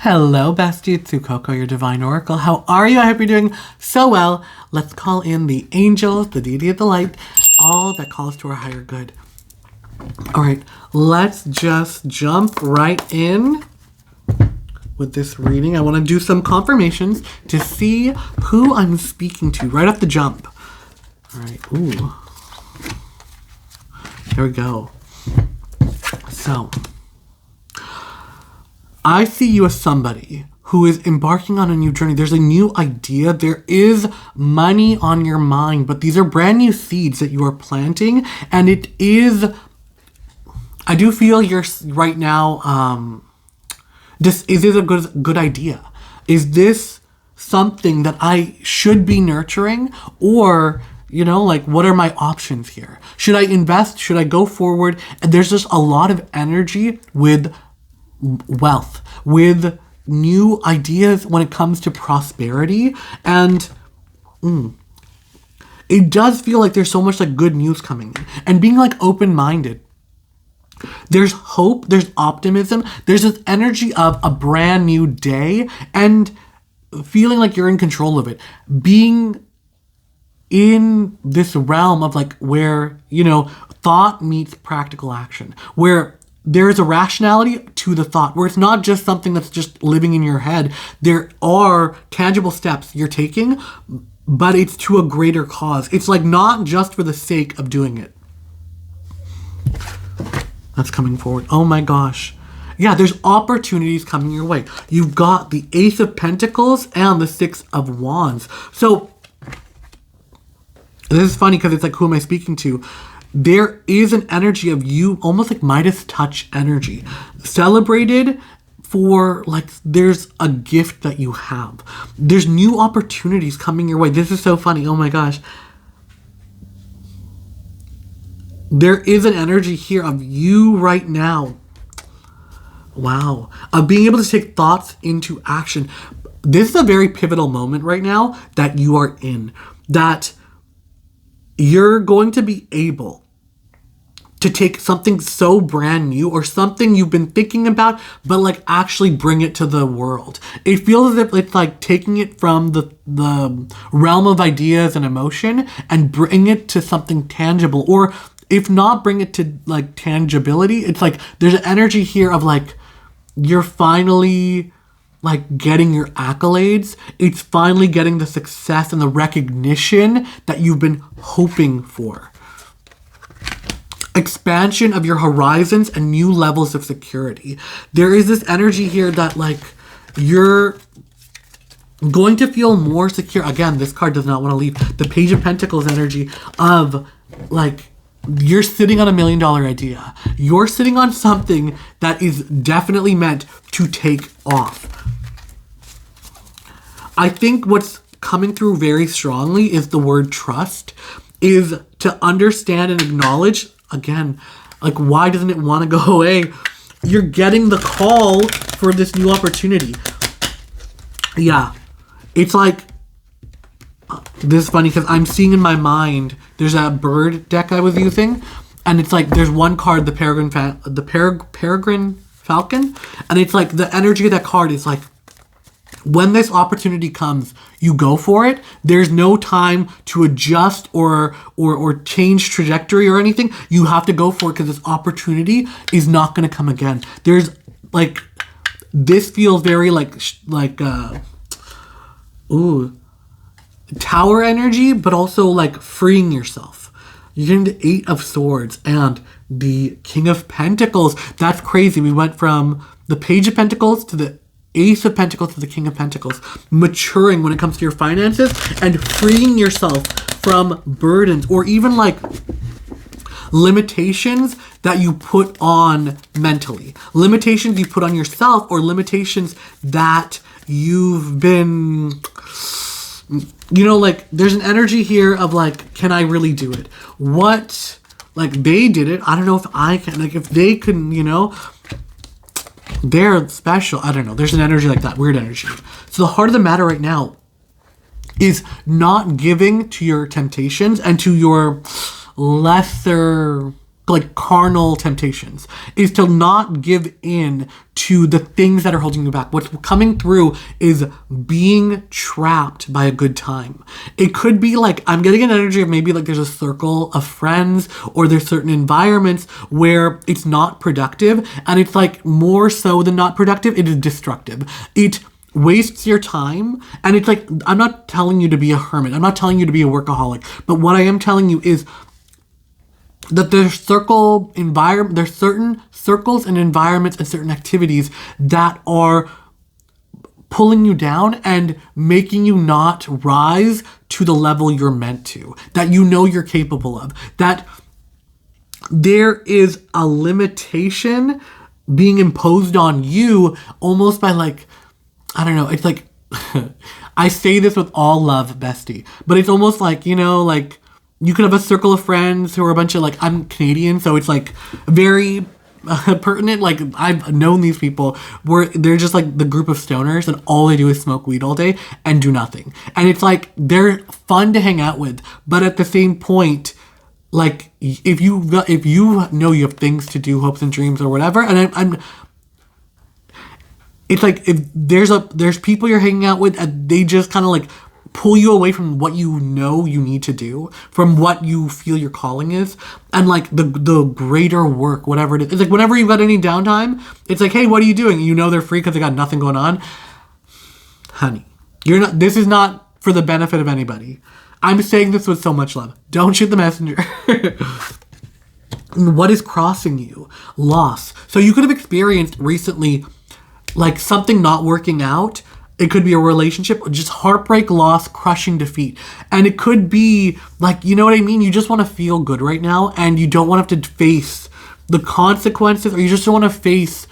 Hello, bestie. It's Coco, your divine oracle. How are you? I hope you're doing so well. Let's call in the angels, the deity of the light, all that calls to our higher good. All right, let's just jump right in with this reading. I want to do some confirmations to see who I'm speaking to right off the jump. All right, ooh. Here we go. So, I see you as somebody who is embarking on a new journey. There's a new idea. There is money on your mind, but these are brand new seeds that you are planting. And it is, I do feel you're right now, is this a good idea? Is this something that I should be nurturing? Or, what are my options here? Should I invest? Should I go forward? And there's just a lot of energy with wealth, with new ideas when it comes to prosperity, and it does feel like there's so much good news coming in, and being open-minded. There's hope, there's optimism, there's this energy of a brand new day, and feeling like you're in control of it, being in this realm of where thought meets practical action, where there is a rationality to the thought, where it's not just something that's just living in your head. There are tangible steps you're taking, but it's to a greater cause. It's not just for the sake of doing it. That's coming forward. Oh my gosh. Yeah, there's opportunities coming your way. You've got the Ace of Pentacles and the Six of Wands. So, this is funny because it's who am I speaking to? There is an energy of you, almost like Midas touch energy, celebrated for there's a gift that you have. There's new opportunities coming your way. This is so funny. Oh my gosh. There is an energy here of you right now. Wow. Of being able to take thoughts into action. This is a very pivotal moment right now that you are in. That you're going to be able to take something so brand new or something you've been thinking about, but actually bring it to the world. It feels as if it's taking it from the realm of ideas and emotion and bring it to something tangible. Or if not, bring it to tangibility. It's there's an energy here of you're finally getting your accolades. It's finally getting the success and the recognition that you've been hoping for. Expansion of your horizons and new levels of security. There is this energy here that you're going to feel more secure. Again, this card does not want to leave. The Page of Pentacles energy of you're sitting on $1 million idea. You're sitting on something that is definitely meant to take off. I think what's coming through very strongly is the word trust, is to understand and acknowledge, again, why doesn't it want to go away? You're getting the call for this new opportunity. Yeah, it's this is funny because I'm seeing in my mind, there's a bird deck I was using, and it's there's one card, the peregrine falcon, and it's the energy of that card is when this opportunity comes, you go for it. There's no time to adjust or change trajectory or anything. You have to go for it because this opportunity is not going to come again. There's this feels very tower energy, but also freeing yourself. You're getting the Eight of Swords and the King of Pentacles. That's crazy. We went from the Page of Pentacles to the Ace of Pentacles to the King of Pentacles. Maturing when it comes to your finances and freeing yourself from burdens or even limitations that you put on mentally. Limitations you put on yourself, or limitations that you've been, there's an energy here of can I really do it? What, they did it. I don't know if I can, if they couldn't, they're special. I don't know. There's an energy like that. Weird energy. So the heart of the matter right now is not giving to your temptations and to your lesser like carnal temptations, is to not give in to the things that are holding you back. What's coming through is being trapped by a good time. It could be like, I'm getting an energy of maybe like there's a circle of friends, or there's certain environments where it's not productive, and it's like more so than not productive, it is destructive. It wastes your time, and it's like, I'm not telling you to be a hermit, I'm not telling you to be a workaholic, but what I am telling you is that there's certain circles and environments and certain activities that are pulling you down and making you not rise to the level you're meant to, that you know you're capable of, that there is a limitation being imposed on you almost by like, I don't know, it's like, I say this with all love, bestie, but it's almost like, you know, like, you could have a circle of friends who are a bunch of like, I'm Canadian, so it's like very pertinent. Like, I've known these people where they're just like the group of stoners and all they do is smoke weed all day and do nothing. And it's like, they're fun to hang out with, but at the same point, like, if you know you have things to do, hopes and dreams or whatever, and it's like, if there's people you're hanging out with and they just kind of like pull you away from what you know you need to do, from what you feel your calling is, and like the greater work, whatever it is. It's like whenever you've got any downtime, it's like, hey, what are you doing? You know they're free because they got nothing going on. Honey, this is not for the benefit of anybody. I'm saying this with so much love. Don't shoot the messenger. What is crossing you? Loss. So you could have experienced recently like something not working out. It could be a relationship, just heartbreak, loss, crushing defeat. And it could be like, you know what I mean? You just want to feel good right now, and you don't want to have to face the consequences, or you just don't want to face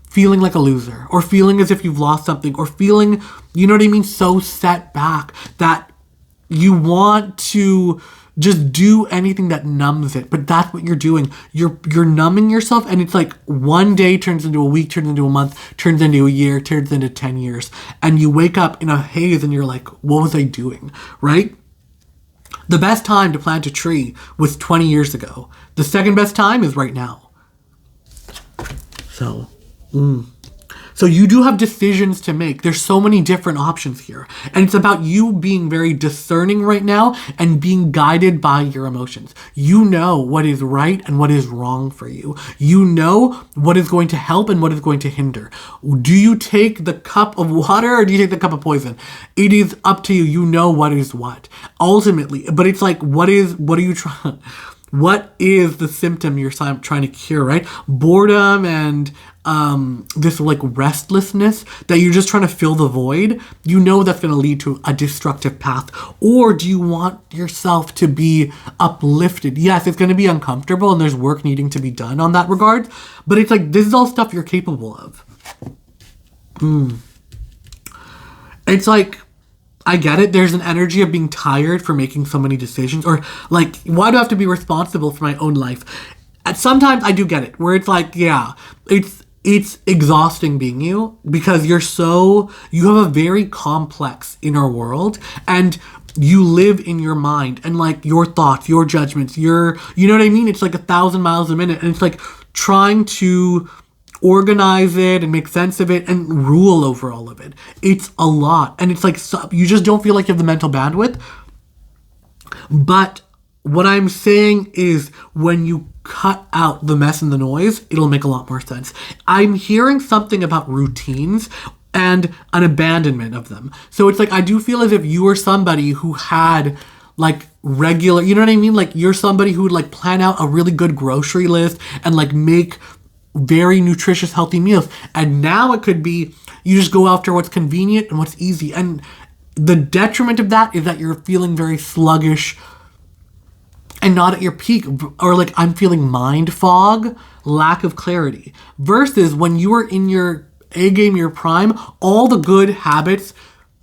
feeling like a loser, or feeling as if you've lost something, or feeling, you know what I mean, so set back that you want to just do anything that numbs it. But that's what you're doing. You're numbing yourself, and it's like one day turns into a week, turns into a month, turns into a year, turns into 10 years. And you wake up in a haze and you're like, what was I doing? Right? The best time to plant a tree was 20 years ago. The second best time is right now. So you do have decisions to make. There's so many different options here. And it's about you being very discerning right now and being guided by your emotions. You know what is right and what is wrong for you. You know what is going to help and what is going to hinder. Do you take the cup of water or do you take the cup of poison? It is up to you. You know what is what. Ultimately. But it's like, what are you trying... What is the symptom you're trying to cure, right? Boredom and this like restlessness that you're just trying to fill the void. You know that's going to lead to a destructive path. Or do you want yourself to be uplifted? Yes, it's going to be uncomfortable and there's work needing to be done on that regard. But it's like, this is all stuff you're capable of. It's like, I get it. There's an energy of being tired for making so many decisions, or like, why do I have to be responsible for my own life? And sometimes I do get it, where it's like, yeah, it's exhausting being you, because you have a very complex inner world, and you live in your mind, and like your thoughts, your judgments, you know what I mean? It's like 1,000 miles a minute, and it's like trying to organize it and make sense of it and rule over all of it. It's a lot. And it's like, you just don't feel like you have the mental bandwidth. But what I'm saying is, when you cut out the mess and the noise, it'll make a lot more sense. I'm hearing something about routines and an abandonment of them. So it's like, I do feel as if you were somebody who had like regular, you know what I mean? Like, you're somebody who would like plan out a really good grocery list and like make very nutritious, healthy meals. And now it could be you just go after what's convenient and what's easy. And the detriment of that is that you're feeling very sluggish and not at your peak, or like, I'm feeling mind fog, lack of clarity. Versus when you were in your A game, your prime, all the good habits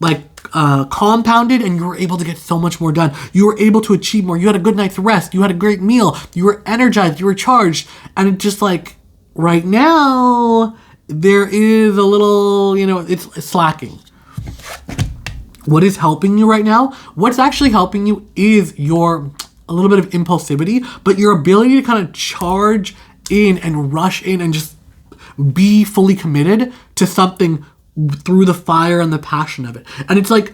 like compounded, and you were able to get so much more done. You were able to achieve more. You had a good night's rest. You had a great meal. You were energized. You were charged. And it just like, right now, there is a little, it's slacking. What is helping you right now? What's actually helping you is your a little bit of impulsivity, but your ability to kind of charge in and rush in and just be fully committed to something through the fire and the passion of it. And it's like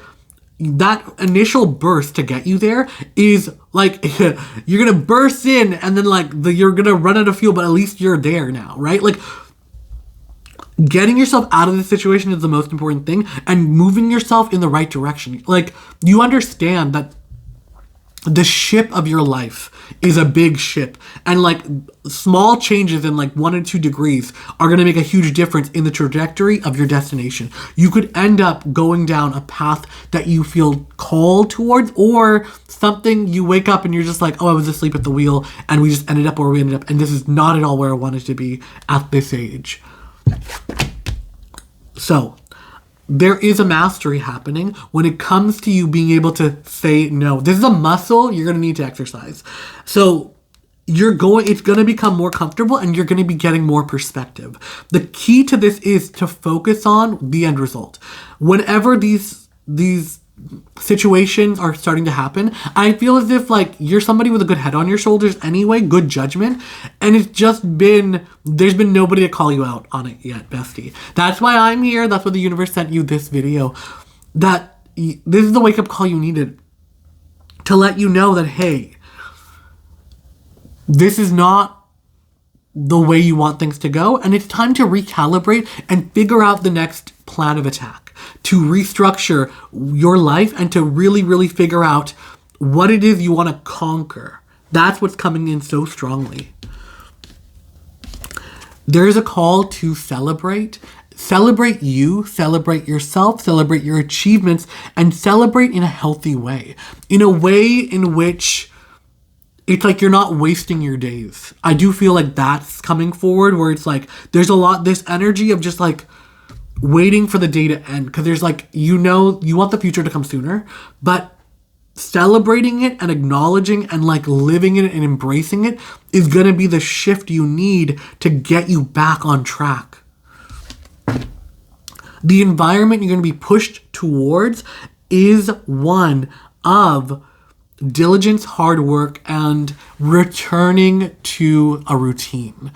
that initial burst to get you there is like you're gonna burst in and then like you're gonna run out of fuel, but at least you're there now, right? Like getting yourself out of the situation is the most important thing, and moving yourself in the right direction. Like you understand that the ship of your life is a big ship, and like small changes in like 1 or 2 degrees are going to make a huge difference in the trajectory of your destination. You could end up going down a path that you feel called towards, or something you wake up and you're just like, oh, I was asleep at the wheel and we just ended up where we ended up, and this is not at all where I wanted to be at this age. So there is a mastery happening when it comes to you being able to say no. This is a muscle you're going to need to exercise. So it's going to become more comfortable, and you're going to be getting more perspective. The key to this is to focus on the end result. Whenever these situations are starting to happen, I feel as if like you're somebody with a good head on your shoulders anyway, good judgment, and there's been nobody to call you out on it yet, bestie. That's why I'm here. That's why the universe sent you this video. This is the wake-up call you needed to let you know that, hey, this is not the way you want things to go, and it's time to recalibrate and figure out the next plan of attack, to restructure your life and to really, really figure out what it is you want to conquer. That's what's coming in so strongly. There's a call to celebrate. Celebrate you, celebrate yourself, celebrate your achievements, and celebrate in a healthy way. In a way in which it's like you're not wasting your days. I do feel like that's coming forward, where it's like there's this energy of just like waiting for the day to end, because there's like, you want the future to come sooner, but celebrating it and acknowledging and like living it and embracing it is going to be the shift you need to get you back on track. The environment you're going to be pushed towards is one of diligence, hard work, and returning to a routine.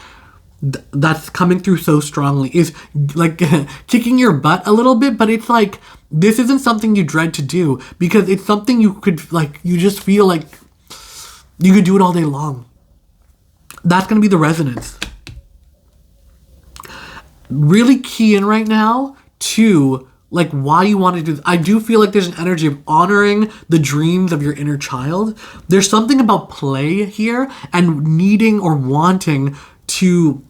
That's coming through so strongly, is like kicking your butt a little bit, but it's like this isn't something you dread to do, because it's something you just feel like you could do it all day long. That's going to be the resonance. Really key in right now to like why you want to do this. I do feel like there's an energy of honoring the dreams of your inner child. There's something about play here and needing or wanting to,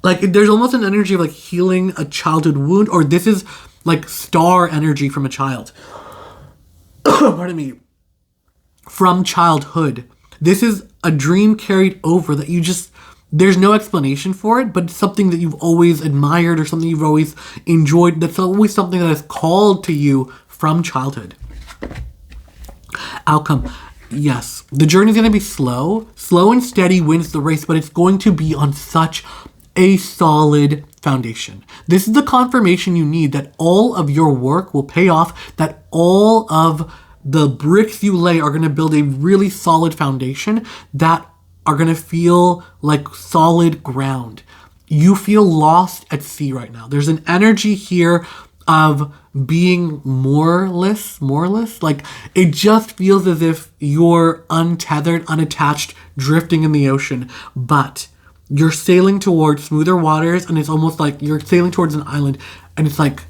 like, there's almost an energy of like healing a childhood wound, or this is like star energy from a child. Pardon me. From childhood. This is a dream carried over that there's no explanation for it, but it's something that you've always admired or something you've always enjoyed. That's always something that is called to you from childhood. Outcome. Yes, the journey is going to be slow. Slow and steady wins the race, but it's going to be on such a solid foundation. This is the confirmation you need that all of your work will pay off, that all of the bricks you lay are going to build a really solid foundation that are going to feel like solid ground. You feel lost at sea right now. There's an energy here of being moreless. Like it just feels as if you're untethered, unattached, drifting in the ocean, but you're sailing towards smoother waters, and it's almost like you're sailing towards an island, and it's like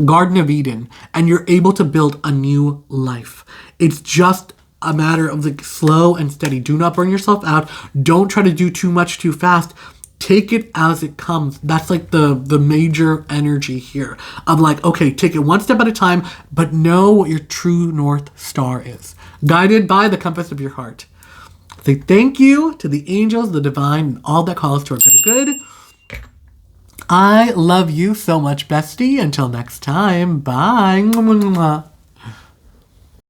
Garden of Eden, and you're able to build a new life. It's just a matter of like slow and steady. Do not burn yourself out. Don't try to do too much too fast. Take it as it comes. That's like the major energy here of like, okay, take it one step at a time, but know what your true North Star is. Guided by the compass of your heart. Say thank you to the angels, the divine, and all that call us to our good. I love you so much, bestie. Until next time, bye.